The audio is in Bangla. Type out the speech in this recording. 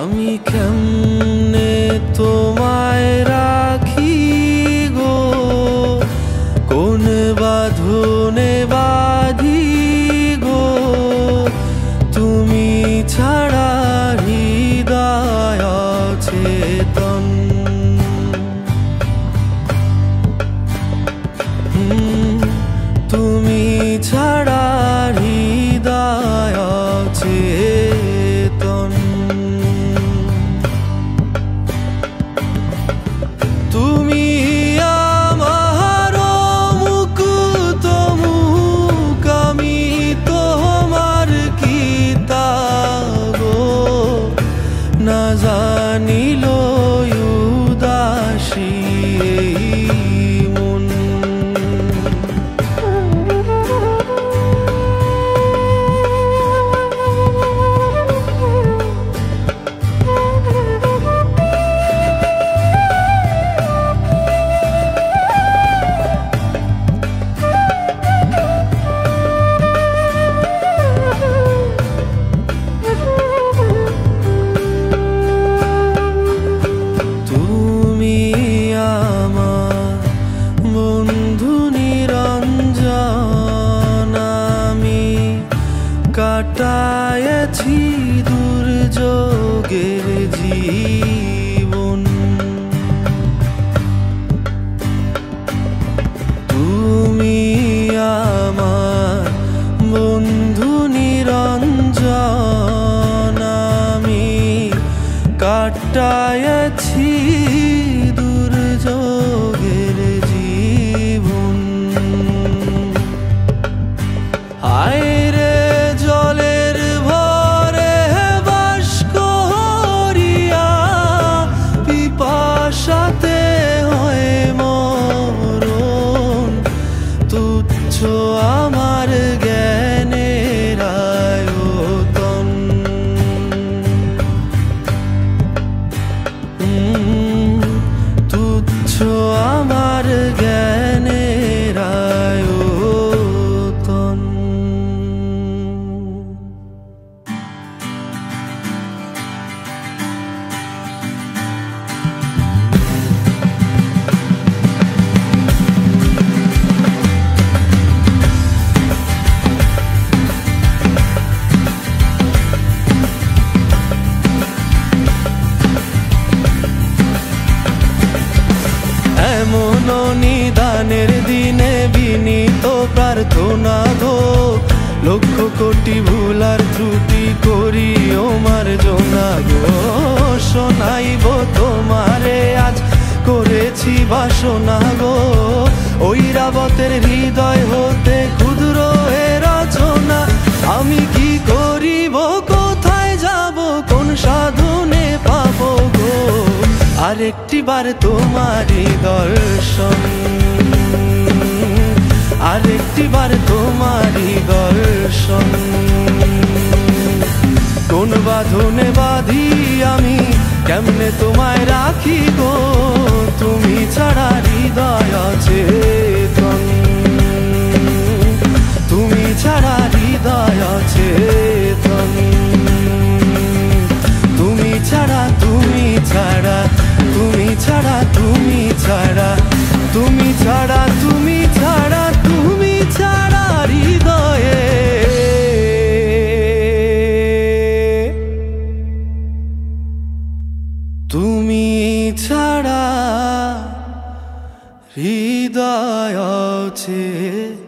আমি কেমনে তোমায় রাখি গো, কোন বাঁধনে বাঁধি গো, তুমি ছাড়া হৃদয় অচেতন। তুমি ছাড়া হৃদয় অচেতন। তুমি আমার মুকুত মুখ, আমি তোমার কিতাব, না জানিল উদাসী মন। কাটায়েছি দুর্যোগের জীবন, তুমি আমার বন্ধু নিরঞ্জন, আমি কাটায়েছি দুর্যোগের জীবন। আয়রে জলের ভরে বাস করিয়া, পিপাসাতে হয় মরণ, তুচ্ছ আমার জ্ঞানের আয়তন। তুচ্ছ আমার জ্ঞানের আয়তন। এমন নিদানের দিনে বিনীত প্রার্থনা গো, লক্ষ কোটি ভুলার ত্রুটি করিও মার্জনা গো। শোনাইব তোমারে আজ করেছি বাসনা গো, ঐরাবতের হৃদয় হতে ক্ষুদ্র এ রচনা। আমি কি করিব, কোথায় যাব, কোন সাধনে পাবো গো, আরেকটি বার তোমারই দর্শন, আরেকটি বার তোমারই দর্শন। কোন বাঁধনে বাঁধি আমি, কেমনে তোমায় রাখি গো, তুমি ছাড়া হৃদয় অচেতন, তুমি ছাড়া হৃদয় অচেতন। তুমি ছাড়া, তুমি ছাড়া, তুমি ছাড়া, তুমি ছাড়া, তুমি ছাড়া, তুমি ছাড়া, তুমি ছাড়া হৃদয়ে তুমি ছাড়া হৃদয় অচেতন।